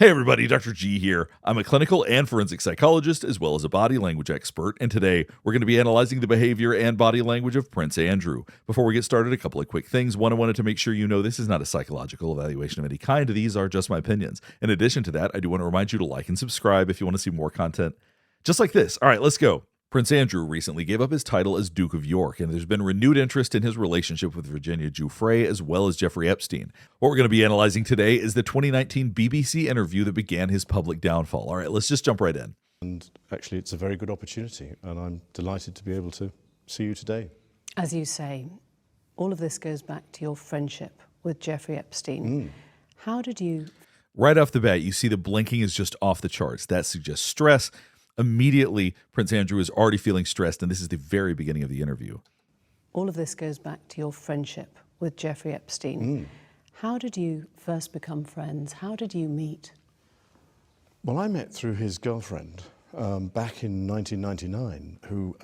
Hey everybody, Dr. G here. I'm a clinical and forensic psychologist as well as a body language expert, and today we're going to be analyzing the behavior and body language of Prince Andrew. Before we get started, a couple of quick things. One, I wanted to make sure you know this is not a psychological evaluation of any kind. These are just my opinions. In addition to that, I do want to remind you to like and subscribe if you want to see more content just like this. All right, let's go. Prince Andrew recently gave up his title as Duke of York, and there's been renewed interest in his relationship with Virginia Giuffre as well as Jeffrey Epstein. What we're going to be analyzing today is the 2019 BBC interview that began his public downfall. All right, let's just jump right in. And actually, it's a very good opportunity, and I'm delighted to be able to see you today. As you say, all of this goes back to your friendship with Jeffrey Epstein. How did you... Right off the bat, you see the blinking is just off the charts. That suggests stress. Immediately, Prince Andrew is already feeling stressed, and this is the very beginning of the interview. All of this goes back to your friendship with Jeffrey Epstein. How did you first become friends? How did you meet? Well, I met through his girlfriend back in 1999, who...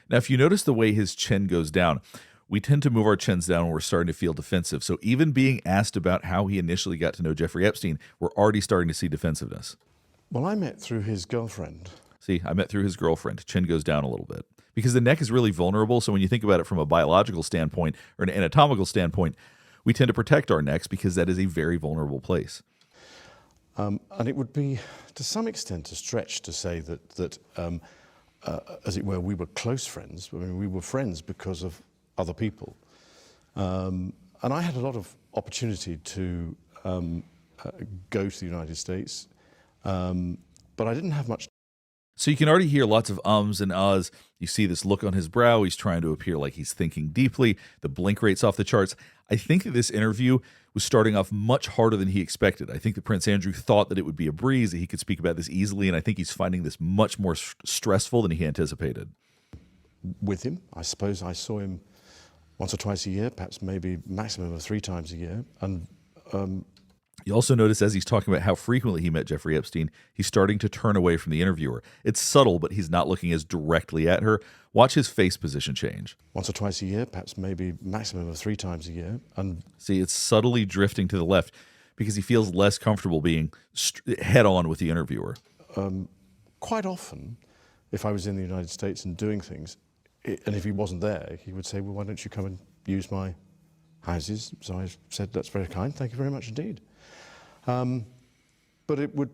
Now, if you notice the way his chin goes down, we tend to move our chins down when we're starting to feel defensive. So even being asked about how he initially got to know Jeffrey Epstein, we're already starting to see defensiveness. Well, I met through his girlfriend. See, I met through his girlfriend. Chin goes down a little bit. Because the neck is really vulnerable, so when you think about it from a biological standpoint or an anatomical standpoint, we tend to protect our necks because that is a very vulnerable place. And it would be, to some extent, a stretch to say that as it were, we were close friends. I mean, we were friends because of other people. And I had a lot of opportunity to go to the United States, but I didn't have much. So you can already hear lots of ums and ahs. You see this look on his brow. He's trying to appear like he's thinking deeply. The blink rate's off the charts. I think that this interview was starting off much harder than he expected. I think that Prince Andrew thought that it would be a breeze, that he could speak about this easily, and I think he's finding this much more stressful than he anticipated. With him, I suppose I saw him once or twice a year, perhaps maybe maximum of 3 times a year. And you also notice as he's talking about how frequently he met Jeffrey Epstein, he's starting to turn away from the interviewer. It's subtle, but he's not looking as directly at her. Watch his face position change. Once or twice a year, perhaps maybe maximum of 3 times a year. And see, it's subtly drifting to the left because he feels less comfortable being head-on with the interviewer. Quite often, if I was in the United States and doing things, and if he wasn't there, he would say, well, why don't you come and use my houses? So I said, that's very kind, thank you very much indeed. But it would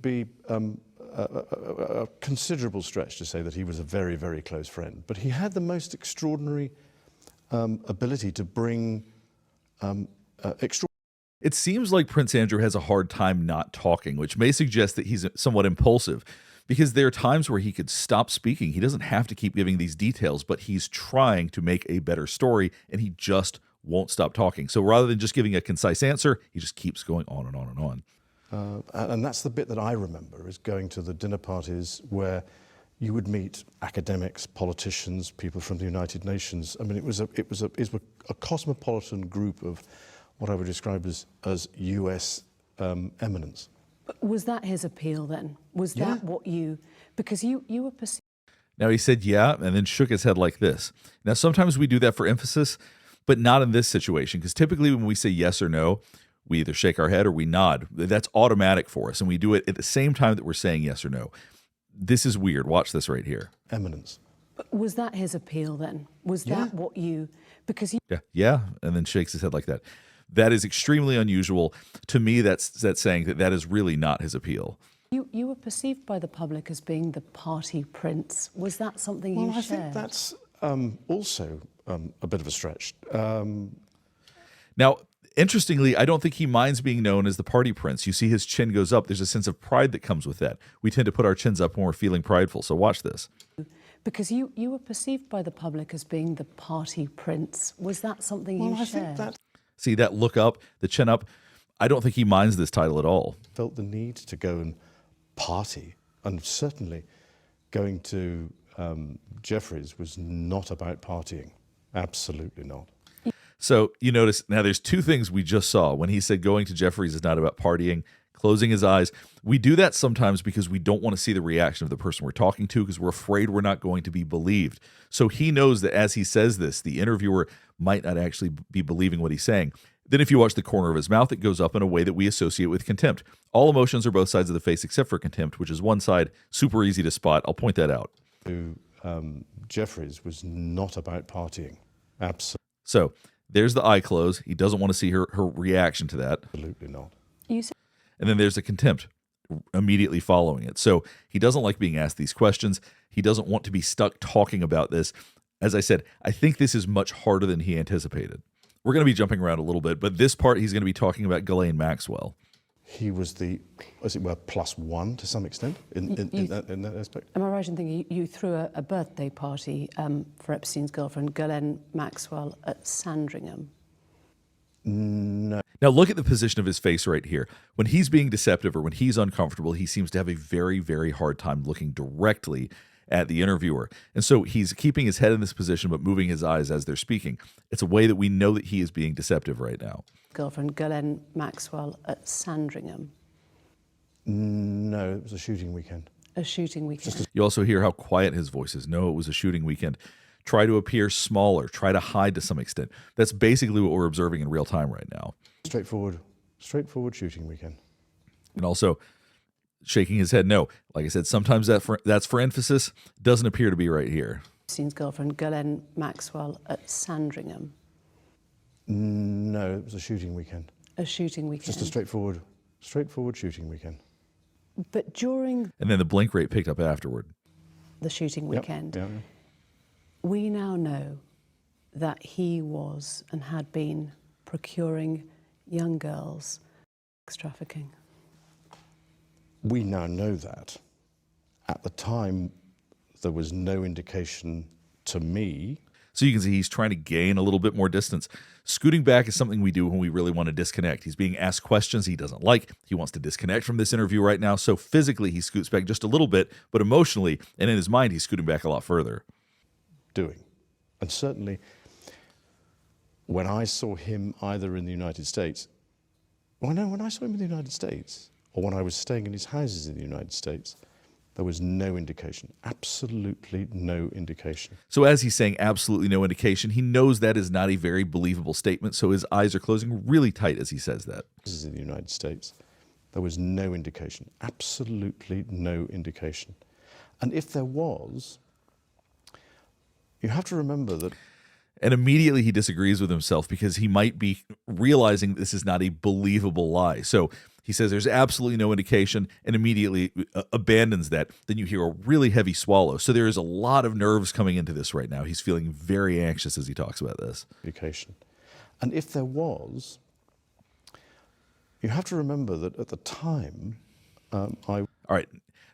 be a considerable stretch to say that he was a very, very close friend. But he had the most extraordinary ability to bring It seems like Prince Andrew has a hard time not talking, which may suggest that he's somewhat impulsive, because there are times where he could stop speaking. He doesn't have to keep giving these details, but he's trying to make a better story, and he just won't stop talking. So rather than just giving a concise answer, he just keeps going on and on and on. And that's the bit that I remember, is going to the dinner parties where you would meet academics, politicians, people from the United Nations. I mean, it was a cosmopolitan group of what I would describe as US eminence. But was that his appeal then? Was that what you... Because you were perceived... Now he said, yeah, and then shook his head like this. Now sometimes we do that for emphasis, but not in this situation, because typically when we say yes or no, we either shake our head or we nod. That's automatic for us, and we do it at the same time that we're saying yes or no. This is weird. Watch this right here. Eminence. But was that his appeal then? Was that what you... Because you... Yeah, and then shakes his head like that. That is extremely unusual. To me, that's saying that is really not his appeal. You were perceived by the public as being the party prince. Was that something you shared? I think that's also a bit of a stretch. Now, interestingly, I don't think he minds being known as the party prince. You see his chin goes up. There's a sense of pride that comes with that. We tend to put our chins up when we're feeling prideful, so watch this. Because you were perceived by the public as being the party prince. Was that something you shared? Think that... See that look up, the chin up? I don't think he minds this title at all. Felt the need to go and party, and certainly going to Jeffrey's was not about partying. Absolutely not. So you notice, now there's 2 things we just saw. When he said going to Jeffrey's is not about partying, closing his eyes. We do that sometimes because we don't want to see the reaction of the person we're talking to, because we're afraid we're not going to be believed. So he knows that as he says this, the interviewer might not actually be believing what he's saying. Then if you watch the corner of his mouth, it goes up in a way that we associate with contempt. All emotions are both sides of the face except for contempt, which is one side, super easy to spot. I'll point that out. Jeffrey's was not about partying. So there's the eye close. He doesn't want to see her reaction to that. Absolutely not. You said And then there's the contempt immediately following it. So he doesn't like being asked these questions. He doesn't want to be stuck talking about this. As I said, I think this is much harder than he anticipated. We're going to be jumping around a little bit, but this part he's going to be talking about Ghislaine Maxwell. He was the, as it were, plus one to some extent in that aspect. Am I right in thinking you threw a birthday party for Epstein's girlfriend, Ghislaine Maxwell, at Sandringham? No. Now look at the position of his face right here. When he's being deceptive or when he's uncomfortable, he seems to have a very, very hard time looking directly at the interviewer. And so he's keeping his head in this position but moving his eyes as they're speaking. It's a way that we know that he is being deceptive right now. Girlfriend, Ghislaine Maxwell, at Sandringham? No, it was a shooting weekend. A shooting weekend. You also hear how quiet his voice is. No, it was a shooting weekend. Try to appear smaller. Try to hide to some extent. That's basically what we're observing in real time right now. Straightforward shooting weekend. And also shaking his head no. Like I said, sometimes that's for emphasis. Doesn't appear to be right here. Epstein's girlfriend, Ghislaine Maxwell, at Sandringham? No, it was a shooting weekend. A shooting weekend. Just a straightforward shooting weekend. But during And then the blink rate picked up afterward. the shooting weekend, Yeah. we now know that he was and had been procuring young girls sex trafficking. We now know that. At the time, there was no indication to me. So you can see he's trying to gain a little bit more distance. Scooting back is something we do when we really want to disconnect. He's being asked questions he doesn't like. He wants to disconnect from this interview right now. So physically, he scoots back just a little bit, but emotionally and in his mind, he's scooting back a lot further. Doing. And certainly, when I saw him either in the United States, when I saw him in the United States, or when I was staying in his houses in the United States, there was no indication, absolutely no indication. So as he's saying absolutely no indication, he knows that is not a very believable statement, so his eyes are closing really tight as he says that. This is in the United States. There was no indication, absolutely no indication. And if there was, you have to remember that. And immediately he disagrees with himself because he might be realizing this is not a believable lie. So he says there's absolutely no indication and immediately abandons that. Then you hear a really heavy swallow. So there is a lot of nerves coming into this right now. He's feeling very anxious as he talks about this. Indication. And if there was, you have to remember that at the time, All right.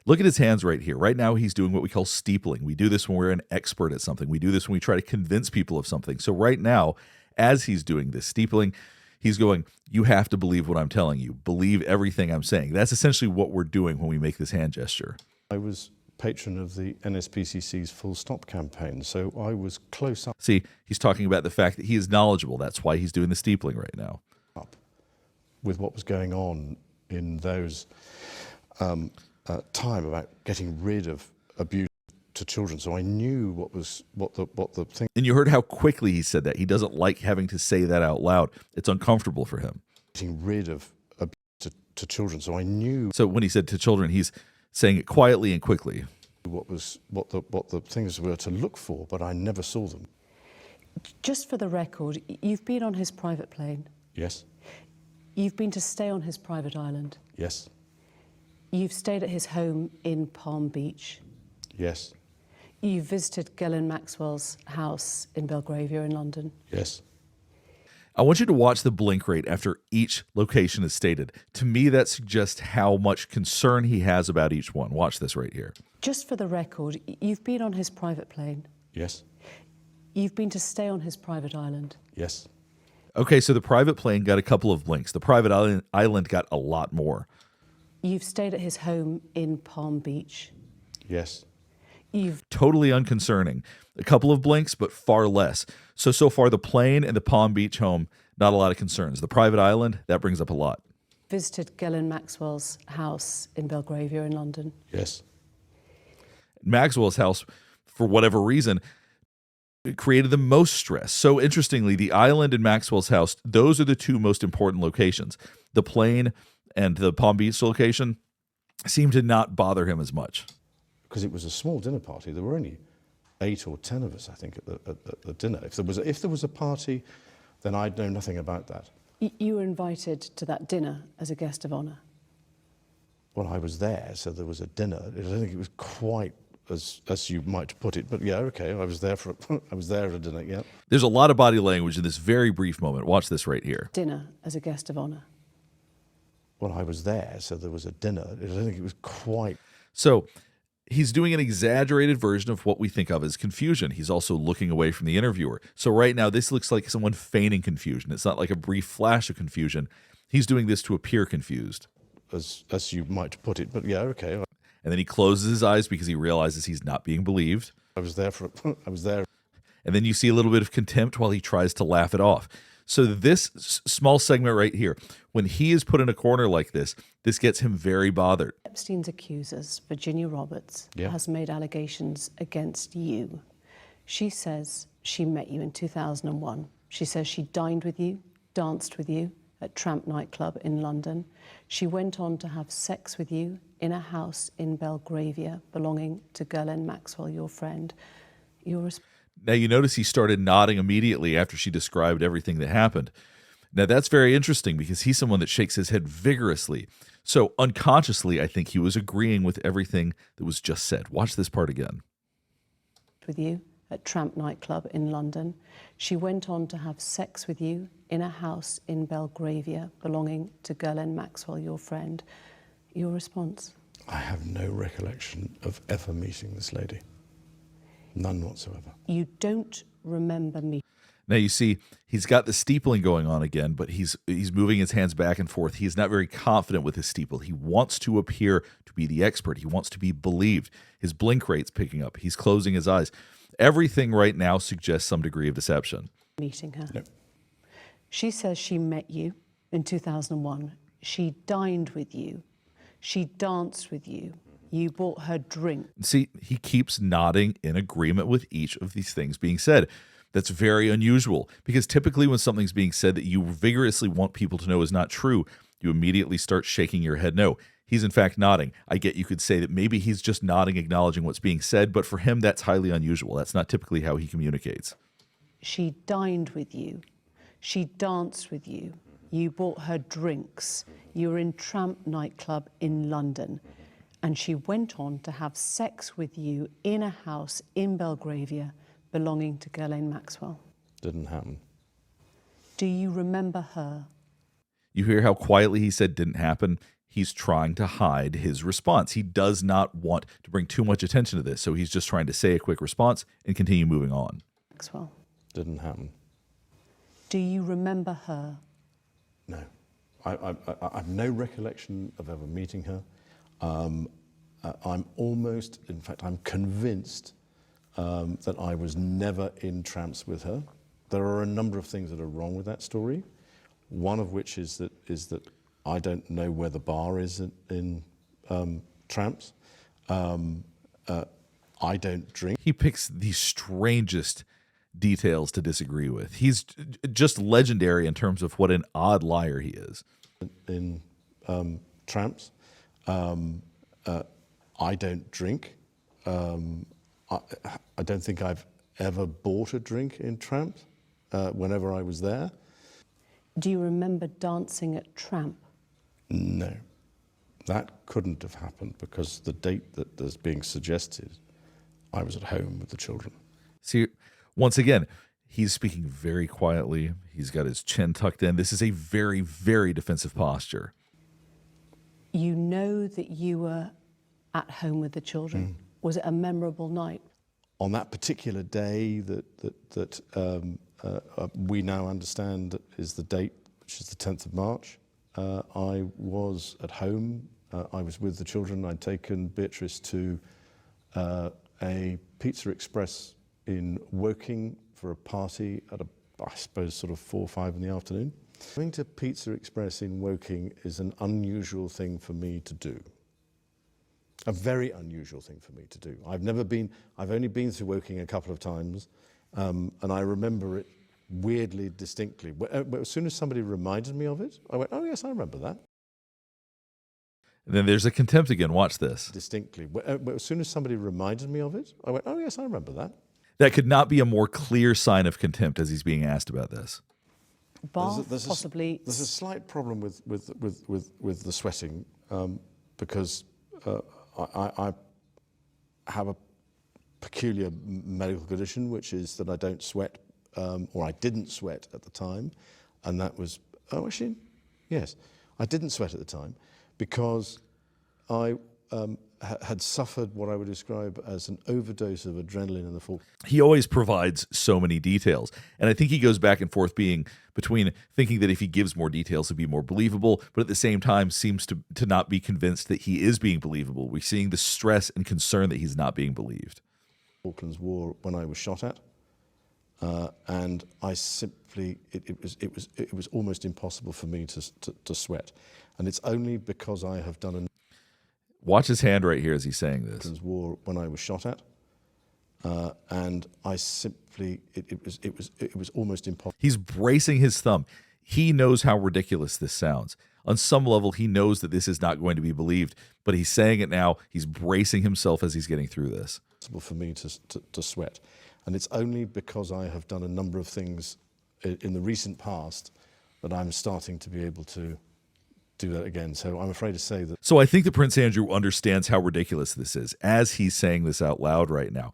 Look at his hands right here. Right now, he's doing what we call steepling. We do this when we're an expert at something. We do this when we try to convince people of something. So right now, as he's doing this steepling, he's going, you have to believe what I'm telling you. Believe everything I'm saying. That's essentially what we're doing when we make this hand gesture. I was patron of the NSPCC's Full Stop campaign, so I was close See, he's talking about the fact that he is knowledgeable. That's why he's doing the steepling right now. up with what was going on in those time about getting rid of abuse to children. So I knew what the thing. And you heard how quickly he said that. He doesn't like having to say that out loud. It's uncomfortable for him. Getting rid of abuse to children. So I knew. So when he said to children, he's saying it quietly and quickly. What the things were to look for, but I never saw them. Just for the record, you've been on his private plane. Yes. You've been to stay on his private island. Yes. You've stayed at his home in Palm Beach. Yes. You've visited Ghislaine Maxwell's house in Belgravia in London. Yes. I want you to watch the blink rate after each location is stated. To me, that suggests how much concern he has about each one. Watch this right here. Just for the record, you've been on his private plane. Yes. You've been to stay on his private island. Yes. Okay, so the private plane got a couple of blinks. The private island got a lot more. You've stayed at his home in Palm Beach. Yes. You've Totally unconcerning. A couple of blinks, but far less. So far, the plane and the Palm Beach home, not a lot of concerns. The private island, that brings up a lot. visited Ghislaine Maxwell's house in Belgravia in London. Yes. Maxwell's house, for whatever reason, It created the most stress. So interestingly, the island and Maxwell's house, those are the two most important locations. The plane and the Palm Beach location seem to not bother him as much. Because it was a small dinner party. There were only 8 or 10 of us, I think, at the dinner. If there was a party, then I'd know nothing about that. You were invited to that dinner as a guest of honour. Well, I was there, so there was a dinner. I don't think it was quite as you might put it, but yeah, okay. I was there at a dinner. Yeah. There's a lot of body language in this very brief moment. Watch this right here. Dinner as a guest of honour. Well, I was there, so there was a dinner. I don't think it was quite. So he's doing an exaggerated version of what we think of as confusion. He's also looking away from the interviewer. So right now, this looks like someone feigning confusion. It's not like a brief flash of confusion. He's doing this to appear confused. As you might put it, but yeah, okay. And then he closes his eyes because he realizes he's not being believed. I was there. And then you see a little bit of contempt while he tries to laugh it off. So this small segment right here, when he is put in a corner like this gets him very bothered. Epstein's accusers, Virginia Roberts, Yeah. has made allegations against you. She says she met you in 2001. She says she dined with you, danced with you at Tramp nightclub in London. She went on to have sex with you in a house in Belgravia belonging to Ghislaine Maxwell, your friend. Now you notice he started nodding immediately after she described everything that happened. Now that's very interesting because he's someone that shakes his head vigorously. So unconsciously, I think he was agreeing with everything that was just said. Watch this part again. With you at Tramp nightclub in London. She went on to have sex with you in a house in Belgravia belonging to Ghislaine Maxwell, your friend. Your response? I have no recollection of ever meeting this lady. None whatsoever. You don't remember me. Now you see he's got the steepling going on again, but he's moving his hands back and forth. He's not very confident with his steeple. He wants to appear to be the expert. He wants to be believed. His blink rate's picking up. He's closing his eyes. Everything right now suggests some degree of deception. Meeting her. No. She says she met you in 2001. She dined with you. She danced with you. You bought her drink. See, he keeps nodding in agreement with each of these things being said. That's very unusual because typically when something's being said that you vigorously want people to know is not true, you immediately start shaking your head no. He's in fact nodding. I get you could say that maybe he's just nodding, acknowledging what's being said, but for him that's highly unusual. That's not typically how he communicates. She dined with you. She danced with you. You bought her drinks. You were in Tramp nightclub in London. And she went on to have sex with you in a house in Belgravia belonging to Ghislaine Maxwell. Didn't happen. Do you remember her? You hear how quietly he said didn't happen? He's trying to hide his response. He does not want to bring too much attention to this, so he's just trying to say a quick response and continue moving on. Maxwell. Didn't happen. Do you remember her? No. I have no recollection of ever meeting her. I'm almost, in fact, I'm convinced that I was never in Tramps with her. There are a number of things that are wrong with that story. One of which is that I don't know where the bar is in Tramps. I don't drink. He picks the strangest details to disagree with. He's just legendary in terms of what an odd liar he is. In Tramps. I don't drink. I don't think I've ever bought a drink in Tramp whenever I was there. Do you remember dancing at Tramp? No. That couldn't have happened because the date that is being suggested, I was at home with the children. See, once again, he's speaking very quietly. He's got his chin tucked in. This is a very, very defensive posture. You know that you were at home with the children. Was it a memorable night? On that particular day that we now understand is the date, which is the 10th of March, I was at home. I was with the children. I'd taken Beatrice to a Pizza Express in Woking for a party at I suppose sort of 4 or 5 in the afternoon. Going to Pizza Express in Woking is an unusual thing for me to do. A very unusual thing for me to do. I've only been to Woking a couple of times, And I remember it weirdly distinctly. As soon as somebody reminded me of it, I went, oh yes, I remember that. And then there's a contempt again. Watch this. Distinctly. As soon as somebody reminded me of it, I went, oh yes, I remember that. That could not be a more clear sign of contempt as he's being asked about this. Bath, possibly. There's a slight problem with the sweating because I have a peculiar medical condition, which is that I don't sweat, or I didn't sweat at the time, and that was, oh actually, yes, I didn't sweat at the time because I had suffered what I would describe as an overdose of adrenaline in the fall. He always provides so many details. And I think he goes back and forth being between thinking that if he gives more details, it'd be more believable, but at the same time seems to not be convinced that he is being believable. We're seeing the stress and concern that he's not being believed. Falklands War when I was shot at. And I simply, it was almost impossible for me to sweat. And it's only because I have done a Watch his hand right here as he's saying this. War when I was shot at, and I simply it was almost impossible. He's bracing his thumb. He knows how ridiculous this sounds. On some level, he knows that this is not going to be believed, but he's saying it now. He's bracing himself as he's getting through this. Possible for me to sweat, and it's only because I have done a number of things in the recent past that I'm starting to be able to do that again. So I'm afraid to say that. So I think that Prince Andrew understands how ridiculous this is as he's saying this out loud right now.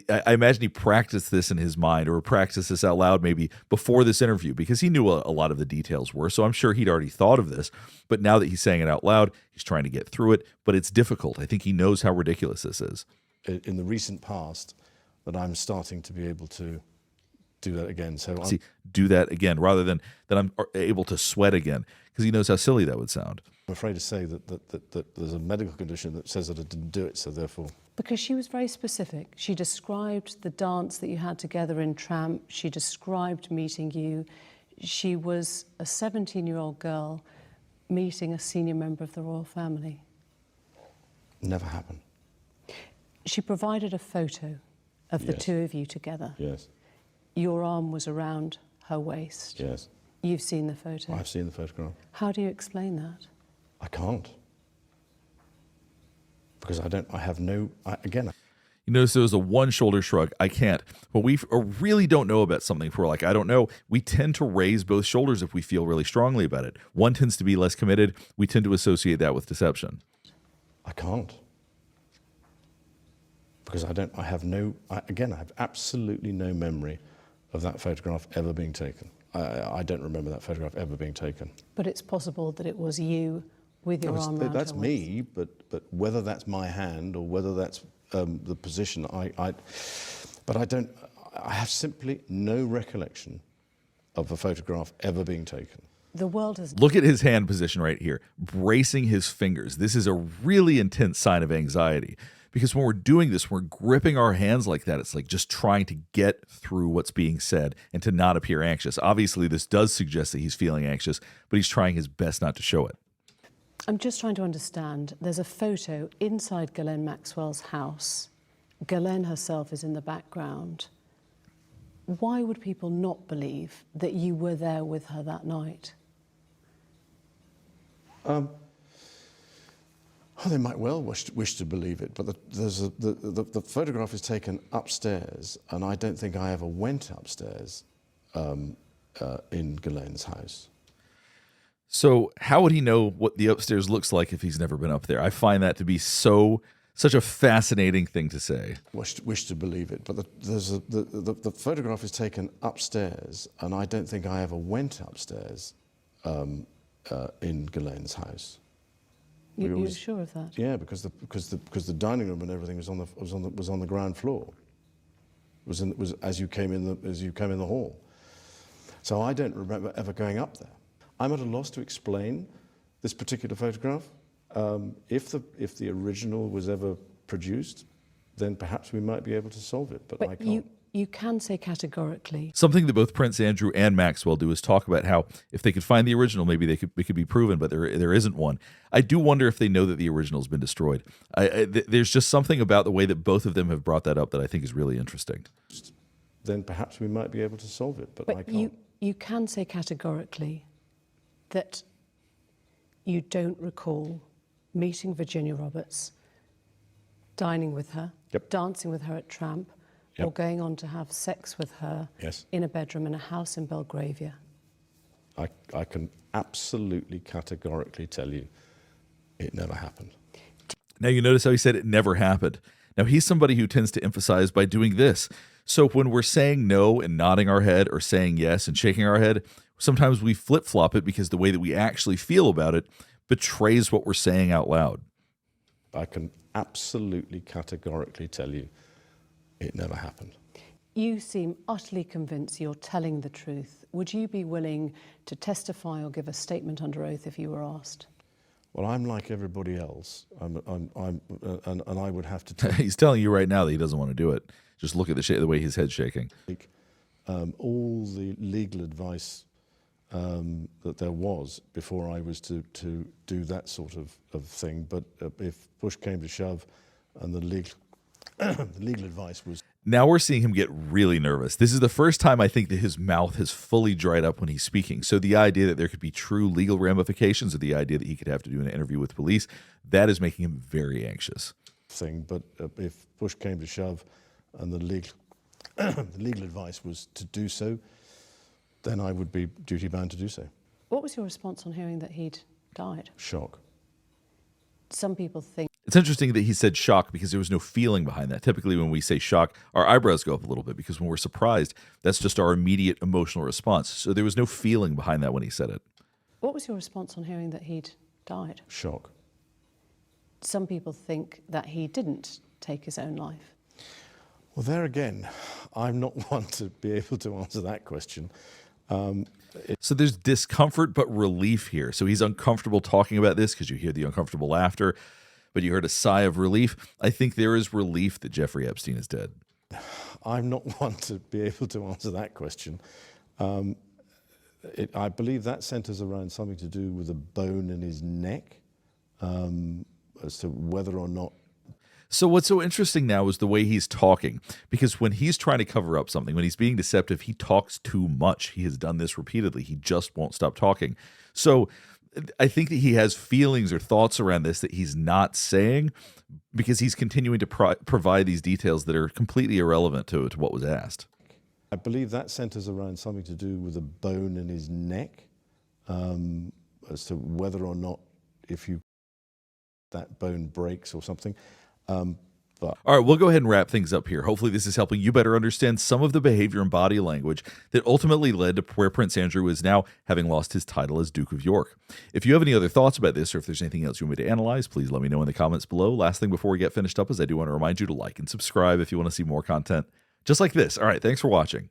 I imagine he practiced this in his mind, or practiced this out loud maybe before this interview, because he knew a lot of the details were. So I'm sure he'd already thought of this. But now that he's saying it out loud, he's trying to get through it. But it's difficult. I think he knows how ridiculous this is. In the recent past, that I'm starting to be able to do that again. So do that again, rather than that I'm able to sweat again, because he knows how silly that would sound. I'm afraid to say that there's a medical condition that says that I didn't do it, so therefore. Because she was very specific. She described the dance that you had together in Tramp. She described meeting you. She was a 17-year-old girl meeting a senior member of the royal family. Never happened. She provided a photo of the two of you together. Yes. Your arm was around her waist. Yes. You've seen the photo. I've seen the photograph. How do you explain that? I can't. Because I have no, again. You notice there was a one shoulder shrug. I can't. When we really don't know about something, if we're like, I don't know, we tend to raise both shoulders if we feel really strongly about it. One tends to be less committed. We tend to associate that with deception. I can't. Because I have absolutely no memory of that photograph ever being taken. I don't remember that photograph ever being taken. But it's possible that it was you with your arm around That's her me, but whether that's my hand or whether that's the position, I have simply no recollection of a photograph ever being taken. The world has... Look at his hand position right here, bracing his fingers. This is a really intense sign of anxiety. Because when we're doing this, we're gripping our hands like that. It's like just trying to get through what's being said and to not appear anxious. Obviously, this does suggest that he's feeling anxious, but he's trying his best not to show it. I'm just trying to understand. There's a photo inside Ghislaine Maxwell's house. Ghislaine herself is in the background. Why would people not believe that you were there with her that night? They might well wish to believe it, but the photograph is taken upstairs, and I don't think I ever went upstairs in Ghislaine's house. So how would he know what the upstairs looks like if he's never been up there? I find that to be such a fascinating thing to say. Wish to believe it, but the photograph is taken upstairs, and I don't think I ever went upstairs in Ghislaine's house. You're sure of that? Yeah, because the dining room and everything was on the ground floor. It was as you came in the hall. So I don't remember ever going up there. I'm at a loss to explain this particular photograph. If the original was ever produced, then perhaps we might be able to solve it. But I can't. You can say categorically. Something that both Prince Andrew and Maxwell do is talk about how if they could find the original, maybe it could be proven, but there isn't one. I do wonder if they know that the original's been destroyed. There's just something about the way that both of them have brought that up that I think is really interesting. then perhaps we might be able to solve it, but I But can't. you can say categorically that you don't recall meeting Virginia Roberts, dining with her, Yep. dancing with her at Tramp, or Yep. going on to have sex with her Yes. in a bedroom in a house in Belgravia. I can absolutely categorically tell you it never happened. Now, you notice how he said it never happened. Now, he's somebody who tends to emphasize by doing this. So when we're saying no and nodding our head, or saying yes and shaking our head, sometimes we flip-flop it because the way that we actually feel about it betrays what we're saying out loud. I can absolutely categorically tell you it never happened. You seem utterly convinced you're telling the truth. Would you be willing to testify or give a statement under oath if you were asked? Well, I'm like everybody else, and I would have to take He's telling you right now that he doesn't want to do it. Just look at the way his head's shaking. all the legal advice that there was before I was to do that sort of thing. But if push came to shove and the legal advice was... Now we're seeing him get really nervous. This is the first time I think that his mouth has fully dried up when he's speaking. So the idea that there could be true legal ramifications, or the idea that he could have to do an interview with police, that is making him very anxious. But if push came to shove and the legal advice was to do so, then I would be duty-bound to do so. What was your response on hearing that he'd died? Shock. Some people think It's interesting that he said shock because there was no feeling behind that. Typically when we say shock, our eyebrows go up a little bit because when we're surprised, that's just our immediate emotional response. So there was no feeling behind that when he said it. What was your response on hearing that he'd died? Shock. Some people think that he didn't take his own life. Well, there again, I'm not one to be able to answer that question. So there's discomfort but relief here. So he's uncomfortable talking about this because you hear the uncomfortable laughter, but you heard a sigh of relief. I think there is relief that Jeffrey Epstein is dead. I'm not one to be able to answer that question. I believe that centers around something to do with a bone in his neck, as to whether or not... So what's so interesting now is the way he's talking, because when he's trying to cover up something, when he's being deceptive, he talks too much. He has done this repeatedly. He just won't stop talking. So I think that he has feelings or thoughts around this that he's not saying because he's continuing to provide these details that are completely irrelevant to what was asked. I believe that centers around something to do with a bone in his neck, as to whether or not that bone breaks or something. All right, we'll go ahead and wrap things up here. Hopefully this is helping you better understand some of the behavior and body language that ultimately led to where Prince Andrew is now, having lost his title as Duke of York. If you have any other thoughts about this, or if there's anything else you want me to analyze, please let me know in the comments below. Last thing before we get finished up is I do want to remind you to like and subscribe if you want to see more content just like this. All right, thanks for watching.